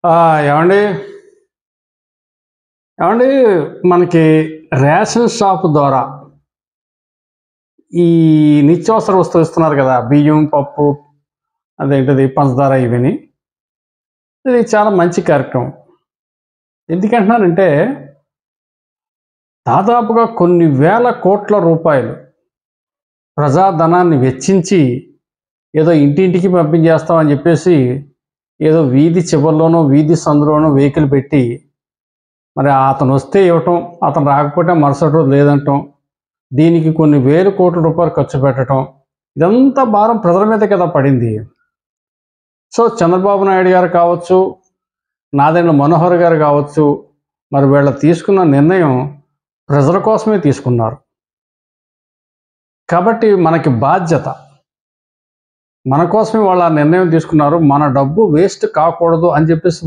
ఆ! ఏవండీ? ఏవండీ? మనకి రేషన్ షాప్ ద్వారా ఈ నిత్యావసర వస్తువులు ఇస్తున్నారు గదా! బియ్యం, పప్పు అదేంటిది పంచదార ఇవిని. ఇది చాలా మంచి కార్యక్రమం. ఎందుకంటున్నానంటే, దాదాపుగా కొన్ని వేల కోట్ల రూపాయలు ప్రజాధనాన్ని వెచ్చించి, ఏదో ఇంటింటికి పంపించేస్తామని జెప్పేసి, ఏదో వీధి చివరలోనో, వీధి సందులోనో వెహికల్ పెట్టి, మరి అతనొస్తే ఇవ్వటం, అతను రాకపోతే మరుసటి రోజు లేదంటం. దీనికి కొన్ని వేల కోట్ల రూపాయలు ఖర్చు పెట్టటం. ఇదంతా భారం ప్రజల మీదే కదా పడింది. సో, చంద్రబాబు నాయుడు గారు కావచ్చు, నాదెండ్ల మనోహర్ గారు కావచ్చు, మరి వీళ్ళు తీసుకున్న నిర్ణయం ప్రజల కోసమే తీసుకున్నారు. కాబట్టి మనకి బాధ్యత. మన కోసమే వాళ్ళు ఆ నిర్ణయం తీసుకున్నారు. మన డబ్బు వేస్ట్ కాకూడదు అని చెప్పేసి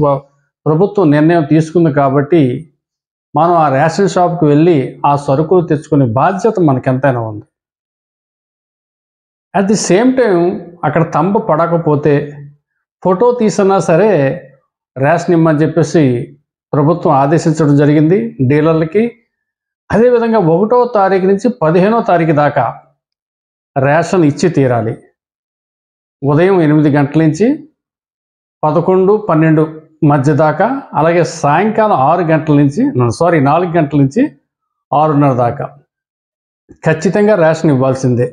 ప్రభుత్వం నిర్ణయం తీసుకుంది కాబట్టి, మనం ఆ రేషన్ షాప్‌కి వెళ్ళి ఆ సరుకులు తెచ్చుకునే బాధ్యత మనకెంతైనా ఉంది. అట్ ది సేమ్ టైం అక్కడ తంబు పడకపోతే ఫోటో తీసినా సరే రేషన్ ఇమ్మని చెప్పేసి ప్రభుత్వం ఆదేశించడం జరిగింది డీలర్లకి. అదేవిధంగా 1వ తారీఖు నుంచి 15వ తారీఖు దాకా రేషన్ ఇచ్చి తీరాలి. ఉదయం 8 గంటల నుంచి 11, 12 మధ్య దాకా, అలాగే సాయంకాలం 6 గంటల నుంచి 4 గంటల నుంచి 6:30 దాకా ఖచ్చితంగా రేషన్ ఇవ్వాల్సిందే.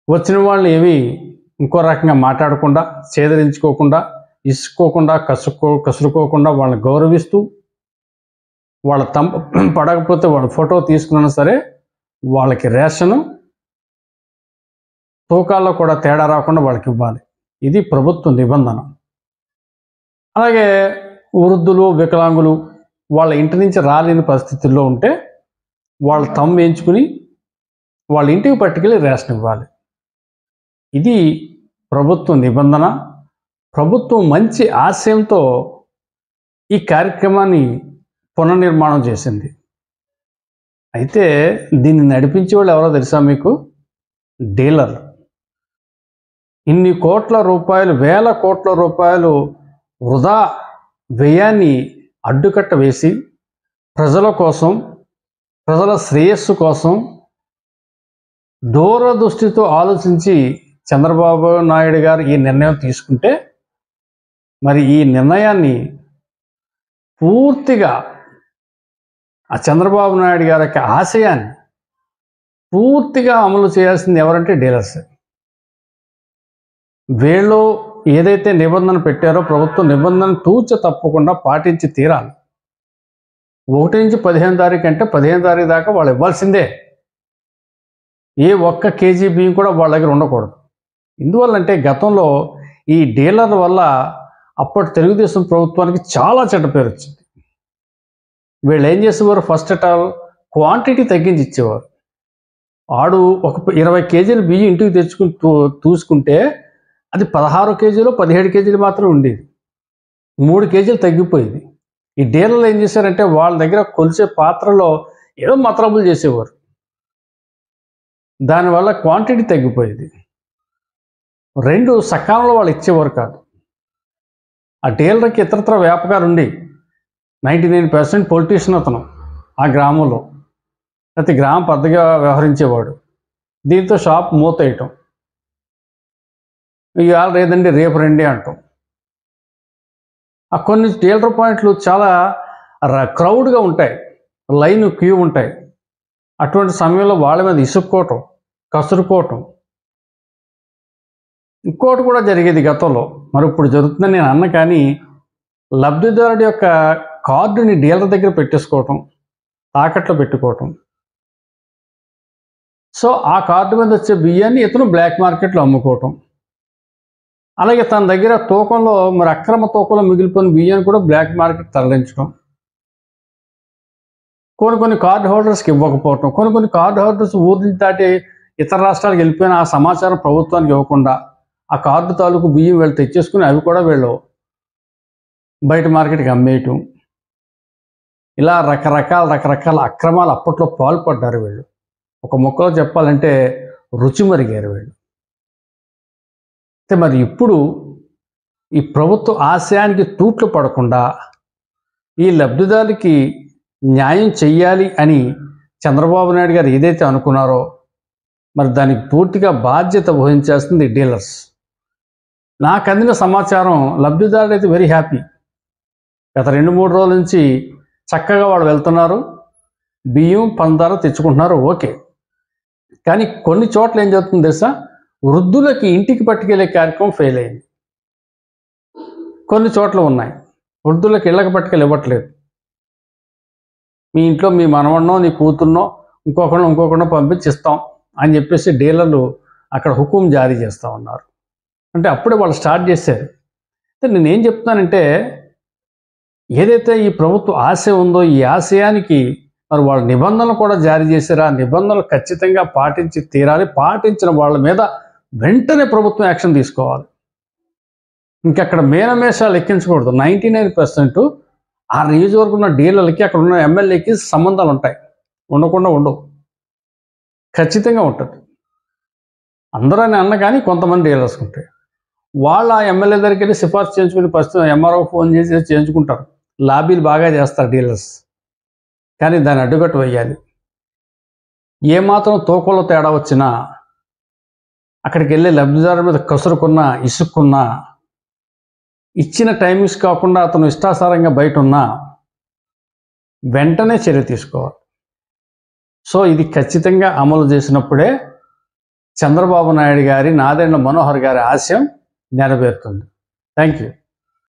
వచ్చిన వాళ్ళు ఏమీ ఇంకో రకంగా మాట్లాడకుండా, చేదరించుకోకుండా, ఇసుకోకుండా, కసురుకోకుండా వాళ్ళని గౌరవిస్తూ, వాళ్ళ పడకపోతే వాళ్ళ ఫోటో తీసుకున్నా సరే వాళ్ళకి రేషను తూకాల్లో కూడా తేడా రాకుండా వాళ్ళకి ఇవ్వాలి. ఇది ప్రభుత్వ నిబంధన. అలాగే వృద్ధులు, వికలాంగులు వాళ్ళ ఇంటి నుంచి రాలేని పరిస్థితుల్లో ఉంటే వాళ్ళ వేయించుకుని వాళ్ళ ఇంటికి పట్టుకెళ్ళి రేషన్ ఇవ్వాలి. ఇది ప్రభుత్వ నిబంధన. ప్రభుత్వం మంచి ఆశయంతో ఈ కార్యక్రమాన్ని పునర్నిర్మాణం చేసింది. అయితే దీన్ని నడిపించే వాళ్ళు ఎవరో తెలుసా మీకు? డీలర్లు. ఇన్ని కోట్ల రూపాయలు, వేల కోట్ల రూపాయలు వృధా వ్యయాన్ని అడ్డుకట్ట వేసి ప్రజల కోసం, ప్రజల శ్రేయస్సు కోసం దూరదృష్టితో ఆలోచించి చంద్రబాబు నాయుడు గారు ఈ నిర్ణయం తీసుకుంటే, మరి ఈ నిర్ణయాన్ని పూర్తిగా ఆ చంద్రబాబు నాయుడు గారి యొక్క ఆశయాన్ని పూర్తిగా అమలు చేయాల్సింది ఎవరంటే డీలర్స్. వీళ్ళు ఏదైతే నిబంధన పెట్టారో ప్రభుత్వం నిబంధన తూచ తప్పకుండా పాటించి తీరాలి. 1 నుంచి 15 తారీఖు అంటే 15 తారీఖు దాకా వాళ్ళు ఇవ్వాల్సిందే. ఏ ఒక్క కేజీ బియ్యం కూడా వాళ్ళ దగ్గర ఉండకూడదు. ఎందువల్లంటే గతంలో ఈ డీలర్ల వల్ల అప్పటి తెలుగుదేశం ప్రభుత్వానికి చాలా చెడ్డ పేరు వచ్చింది. వీళ్ళు ఏం చేసేవారు? ఫస్ట్ ఆఫ్ ఆల్ క్వాంటిటీ తగ్గించి ఇచ్చేవారు. ఆడు ఒక 20 కేజీలు బియ్యం ఇంటికి తెచ్చుకుని చూసుకుంటే అది 16 కేజీలు, 17 కేజీలు మాత్రం ఉండేది. 3 కేజీలు తగ్గిపోయేది. ఈ డీలర్లు ఏం చేశారంటే వాళ్ళ దగ్గర కొలిచే పాత్రలో ఏదో మతలబులు చేసేవారు. దానివల్ల క్వాంటిటీ తగ్గిపోయేది. 2 సకాలంలో వాళ్ళు ఇచ్చేవారు కాదు. ఆ డీలర్కి ఇతరత్ర వ్యాపకాలు ఉండి 99% పొలిటీషియన్ అతను ఆ గ్రామంలో. ప్రతి గ్రామం పెద్దగా వ్యవహరించేవాడు. దీంతో షాప్ మూతేయటం. ఇవాళ లేదండి రేపు రండి అంటాం. ఆ కొన్ని డీలర్ పాయింట్లు చాలా క్రౌడ్గా ఉంటాయి, లైన్ క్యూ ఉంటాయి. అటువంటి సమయంలో వాళ్ళ మీద ఇసుక్కోవటం, కసురుకోవటం. ఇంకోటి కూడా జరిగేది గతంలో, మరి ఇప్పుడు జరుగుతుందని నేను అన్న, కానీ లబ్ధిదారుడి యొక్క కార్డుని డీలర్ దగ్గర పెట్టేసుకోవటం, తాకట్లో పెట్టుకోవటం. సో ఆ కార్డు మీద వచ్చే బియ్యాన్ని ఇతను బ్లాక్ మార్కెట్లో అమ్ముకోవటం. అలాగే తన దగ్గర తూకంలో మరి అక్రమ తూకంలో మిగిలిపోయిన బియ్యాన్ని కూడా బ్లాక్ మార్కెట్ తరలించడం. కొన్ని కార్డు హోల్డర్స్కి ఇవ్వకపోవటం. కొన్ని కార్డు హోల్డర్స్ ఊరి నుంచి దాటి ఇతర రాష్ట్రాలకు వెళ్ళిపోయిన ఆ సమాచారం ప్రభుత్వానికి ఇవ్వకుండా ఆ కార్డు తాలూకు బియ్యం వీళ్ళు తెచ్చేసుకుని అవి కూడా వీళ్ళు బయట మార్కెట్కి అమ్మేయటం. ఇలా రకరకాల అక్రమాలు అప్పట్లో పాల్పడ్డారు వీళ్ళు. ఒక ముక్కలో చెప్పాలంటే రుచి మరిగారు వీళ్ళు. అయితే మరి ఇప్పుడు ఈ ప్రభుత్వ ఆశయానికి తూట్లు పడకుండా ఈ లబ్ధిదారులకి న్యాయం చెయ్యాలి అని చంద్రబాబు నాయుడు గారు ఏదైతే అనుకున్నారో మరి దానికి పూర్తిగా బాధ్యత వహించేస్తుంది డీలర్స్. నాకు అందిన సమాచారం లబ్ధిదారులు అయితే వెరీ హ్యాపీ. గత 2-3 రోజుల నుంచి చక్కగా వాళ్ళు వెళ్తున్నారు, బియ్యం పందారు తెచ్చుకుంటున్నారు, ఓకే. కానీ కొన్ని చోట్ల ఏం జరుగుతుంది తెలుసా, వృద్ధులకి ఇంటికి పట్టుకెళ్ళే కార్యక్రమం ఫెయిల్ అయింది. కొన్ని చోట్ల ఉన్నాయి, వృద్ధులకి ఇళ్ళకి పట్టుకెళ్ళి ఇవ్వట్లేదు. మీ ఇంట్లో మీ మనవన్నో నీ కూతుర్నో ఇంకొకరినో పంపించిస్తాం అని చెప్పేసి డీలర్లు అక్కడ హుకుం జారీ చేస్తూ ఉన్నారు. అంటే అప్పుడే వాళ్ళు స్టార్ట్ చేశారు. అంటే నేనేం చెప్తున్నానంటే, ఏదైతే ఈ ప్రభుత్వ ఆశ ఉందో ఈ ఆశయానికి మరి వాళ్ళ నిబంధనలు కూడా జారీ చేశారు. ఆ నిబంధనలు ఖచ్చితంగా పాటించి తీరాలి. పాటించిన వాళ్ళ మీద వెంటనే ప్రభుత్వం యాక్షన్ తీసుకోవాలి. ఇంకక్కడ మేనమేషాలు ఎక్కించకూడదు. 99% ఆ నియోజకవర్గం ఉన్న డీలర్లకి అక్కడ ఉన్న ఎమ్మెల్యేకి సంబంధాలు ఉంటాయి, ఉండకుండా ఉండవు, ఖచ్చితంగా ఉంటుంది. అందరూ అని అన్న కానీ కొంతమంది డీలర్స్ ఉంటాయి. వాళ్ళు ఆ ఎమ్మెల్యే దగ్గరికి వెళ్ళి సిఫార్సు చేయించుకుని ఫస్ట్ ఎంఆర్ఓ ఫోన్ చేసి చేయించుకుంటారు. లాబీలు బాగా చేస్తారు డీలర్స్. కానీ దాన్ని అడ్డుకట్టు వేయాలి. ఏమాత్రం తూకంలో తేడా వచ్చినా అక్కడికి వెళ్ళి లబ్ధిదారు మీద కసురుకున్నా ఇసుక్కున్నా ఇచ్చిన టైమింగ్స్ కాకుండా అతను ఇష్టాసారంగా బయట ఉన్నా వెంటనే చర్య తీసుకోవాలి. సో ఇది ఖచ్చితంగా అమలు చేసినప్పుడే చంద్రబాబు నాయుడు గారి, నాదెండ్ల మనోహర్ గారి ఆశయం నెరవేరుతుంది. Thank you.